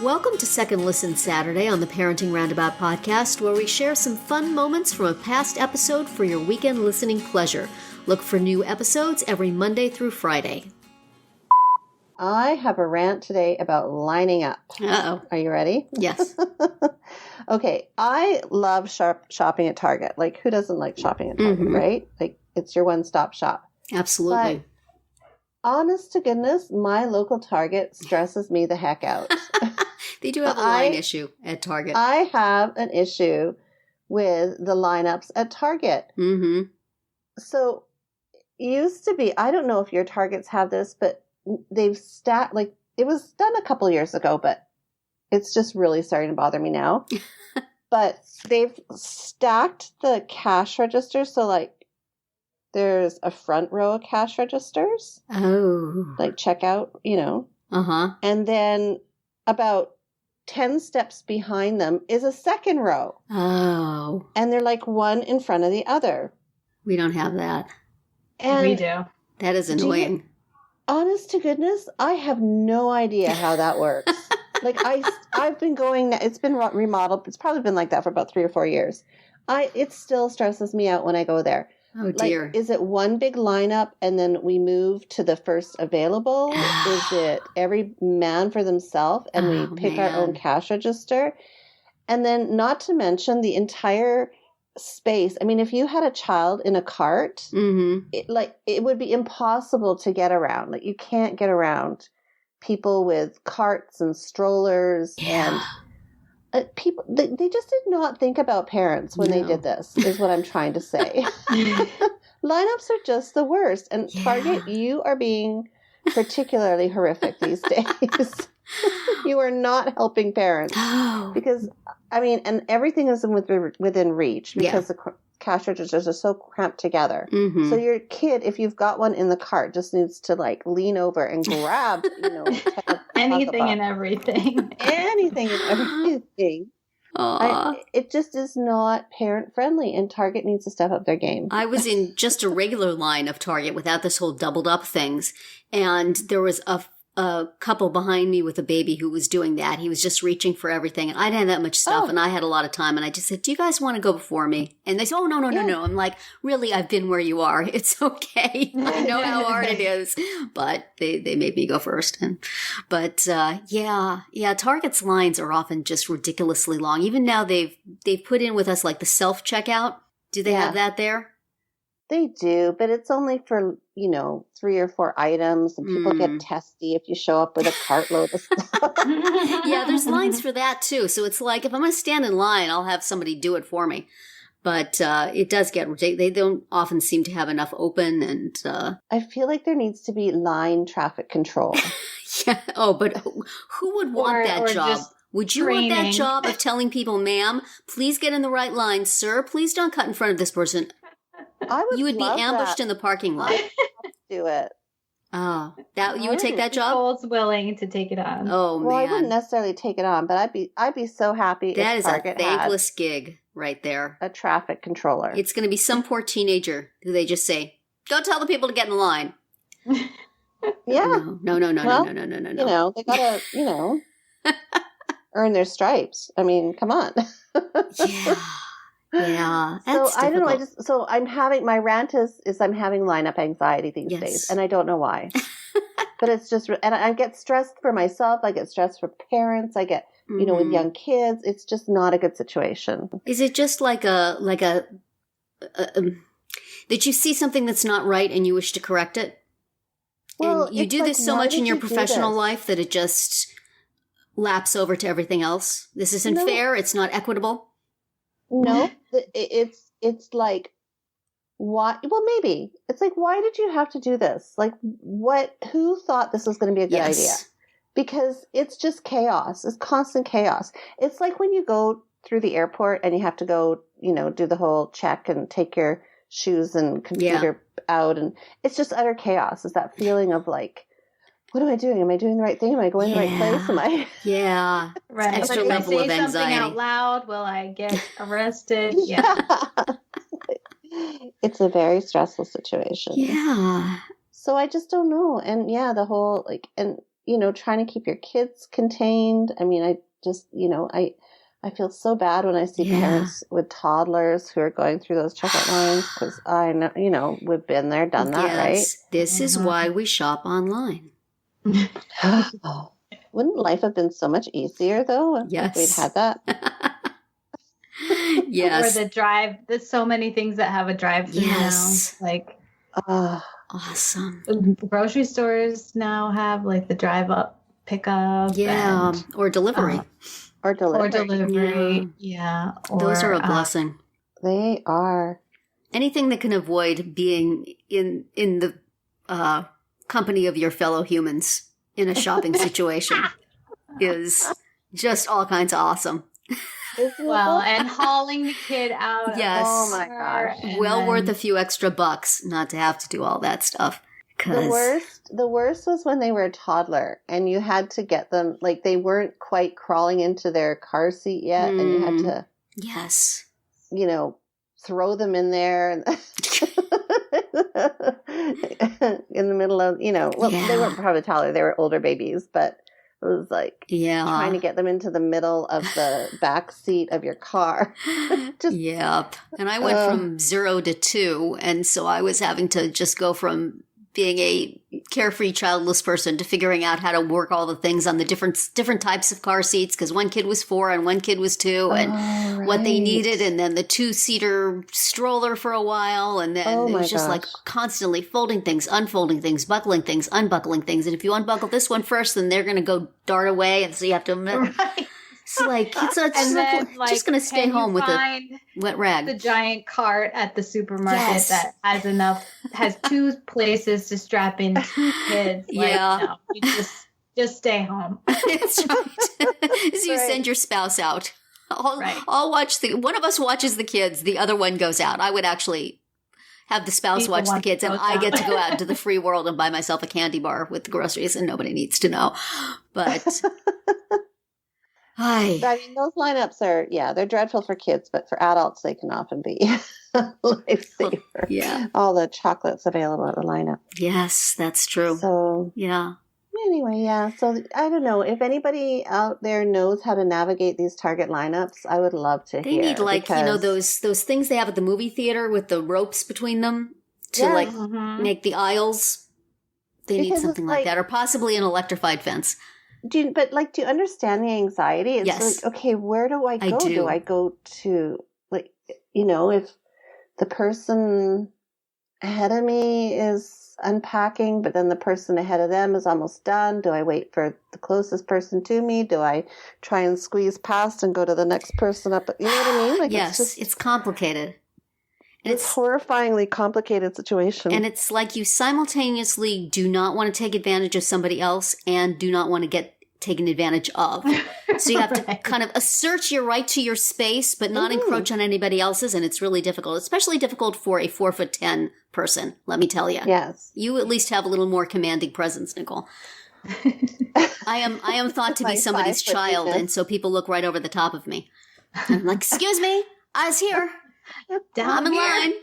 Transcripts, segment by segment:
Welcome to Second Listen Saturday on the Parenting Roundabout podcast, where we share some fun moments from a past episode for your weekend listening pleasure. Look for new episodes every Monday through Friday. I have a rant today about lining up. Uh-oh. Are you ready? Yes. Okay, I love shopping at Target. Like, who doesn't like shopping at Target, right? Like, it's your one-stop shop. Absolutely. But honest to goodness, my local Target stresses me the heck out. They do have a line issue at Target. I have an issue with the lineups at Target. Mm-hmm. So, used to be, I don't know if your Targets have this, but they've stacked, like, it was done a couple years ago, but it's just really starting to bother me now. But they've stacked the cash registers. So, like, there's a front row of cash registers. Oh. Like, checkout, you know. Uh-huh. And then about 10 steps behind them is a second row. Oh. And they're like one in front of the other. We don't have that. And we do. That is annoying. Honest to goodness, I have no idea how that works. Like, I've been going, it's been remodeled. It's probably been like that for about 3 or 4 years. It still stresses me out when I go there. Oh, dear. Like, is it one big lineup and then we move to the first available? Is it every man for themselves and we pick our own cash register? And then not to mention the entire space. I mean, if you had a child in a cart, it would be impossible to get around. Like, you can't get around people with carts and strollers and people. They just did not think about parents when they did this, is what I'm trying to say. Lineups are just the worst. And Target, you are being particularly horrific these days. You are not helping parents because, I mean, and everything is within reach because the cash registers are so cramped together. So your kid, if you've got one in the cart, just needs to like lean over and grab, anything and everything. Anything and everything. It just is not parent friendly, and Target needs to step up their game. I was in just a regular line of Target without this whole doubled up things, and there was a couple behind me with a baby who was doing that. He was just reaching for everything, and I didn't have that much stuff, and I had a lot of time, and I just said, "Do you guys want to go before me?" And they said, "Oh, no. I'm like, "Really, I've been where you are. It's okay. I know how hard it is." But they made me go first. But Target's lines are often just ridiculously long. Even now they've put in with us like the self-checkout. Do they have that there? They do, but it's only for, 3 or 4 items, and people get testy if you show up with a cartload of stuff. Yeah, there's lines for that too. So it's like, if I'm going to stand in line, I'll have somebody do it for me. But it does get ridiculous. They don't often seem to have enough open, and I feel like there needs to be line traffic control. Yeah. Oh, but who would want that job? Would you want that job of telling people, "Ma'am, please get in the right line. Sir, please don't cut in front of this person"? You would be ambushed in the parking lot. Do it. Oh, you would take that job? Nicole's willing to take it on. Oh, man. Well, I wouldn't necessarily take it on, but I'd be so happy that if is Target a thankless gig right there. A traffic controller. It's going to be some poor teenager who they just say, "Go tell the people to get in line." Yeah. No. They gotta, earn their stripes. I mean, come on. Yeah. So I don't know. I'm having, my rant is I'm having lineup anxiety these days, and I don't know why. But it's just, and I get stressed for myself. I get stressed for parents. I get, with young kids. It's just not a good situation. Is it just like that you see something that's not right and you wish to correct it? Well, and you do this so much in your professional life that it just laps over to everything else. This isn't fair. It's not equitable. No, it's like, why? Well, maybe it's like, why did you have to do this? Like, who thought this was going to be a good idea? Because it's just chaos. It's constant chaos. It's like when you go through the airport and you have to go, do the whole check and take your shoes and computer out. And it's just utter chaos. It's that feeling of like, what am I doing? Am I doing the right thing? Am I going to the right place? Am I? Yeah. Right. Extra like level of if I say something anxiety. out loud, will I get arrested? Yeah. It's a very stressful situation. Yeah. So I just don't know. And the whole and trying to keep your kids contained. I mean, I just, I feel so bad when I see parents with toddlers who are going through those checkout lines because I know, we've been there, done that, right? This is why we shop online. Wouldn't life have been so much easier, though, if we'd had that? Yes. Or the drive. There's so many things that have a drive-through now. Like, awesome. Grocery stores now have like the drive-up pickup. Yeah, or delivery. Or delivery. Yeah. Those are a blessing. They are. Anything that can avoid being in the company of your fellow humans in a shopping situation is just all kinds of awesome. Well, and hauling the kid out. Yes. Oh my gosh. Well worth a few extra bucks not to have to do all that stuff. The worst was when they were a toddler and you had to get them, like they weren't quite crawling into their car seat yet, and you had to, throw them in there in the middle of, they weren't probably toddler, they were older babies, but it was like trying to get them into the middle of the back seat of your car. Yep. And I went from 0 to 2, and so I was having to just go from being a carefree, childless person to figuring out how to work all the things on the different types of car seats, because one kid was 4 and one kid was 2, and what they needed, and then the 2-seater stroller for a while, and then it was just like constantly folding things, unfolding things, buckling things, unbuckling things, and if you unbuckle this one first, then they're going to go dart away, and so you have to... It's like, just going to stay home with a wet rag. The giant cart at the supermarket that has 2 places to strap in 2 kids. No, you just stay home. That's right. So you send your spouse out. I'll watch one of us watches the kids, the other one goes out. I would actually have the spouse watch the kids, and I get to go out into the free world and buy myself a candy bar with the groceries, and nobody needs to know. But... I mean, those lineups are, they're dreadful for kids, but for adults, they can often be a lifesaver. Yeah. All the chocolates available at the lineup. Yes, that's true. So, anyway, so I don't know. If anybody out there knows how to navigate these Target lineups, I would love to hear. They need those things they have at the movie theater with the ropes between them to make the aisles. They need something like that, or possibly an electrified fence. Do you understand the anxiety? It's like, okay, where do I go? Do I go to, if the person ahead of me is unpacking, but then the person ahead of them is almost done? Do I wait for the closest person to me? Do I try and squeeze past and go to the next person up? You know what I mean? Like, yes, it's complicated. It's a horrifyingly complicated situation. And it's like you simultaneously do not want to take advantage of somebody else and do not want to get taken advantage of. So you have to kind of assert your right to your space, but not encroach on anybody else's. And it's really difficult, especially difficult for a 4'10" person, let me tell you. Yes. You at least have a little more commanding presence, Nicole. I am thought to be somebody's child, and so people look right over the top of me. I'm like, excuse me, I was here. I'm in line.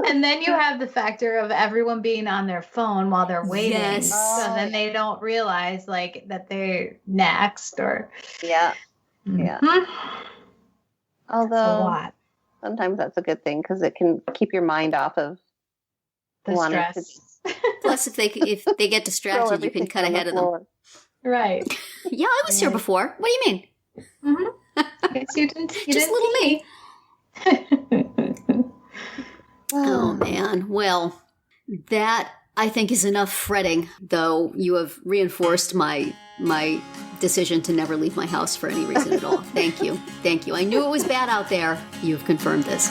And then you have the factor of everyone being on their phone while they're waiting. Yes. So then they don't realize that they're next or. Yeah. Although sometimes that's a good thing because it can keep your mind off of the stress. Plus, if they get distracted, you can cut ahead of them. Right. Yeah, I was here before. What do you mean? Mm-hmm. You didn't just little me. Oh man. Well, that I think is enough fretting, though you have reinforced my decision to never leave my house for any reason at all. Thank you. I knew it was bad out there. You've confirmed this.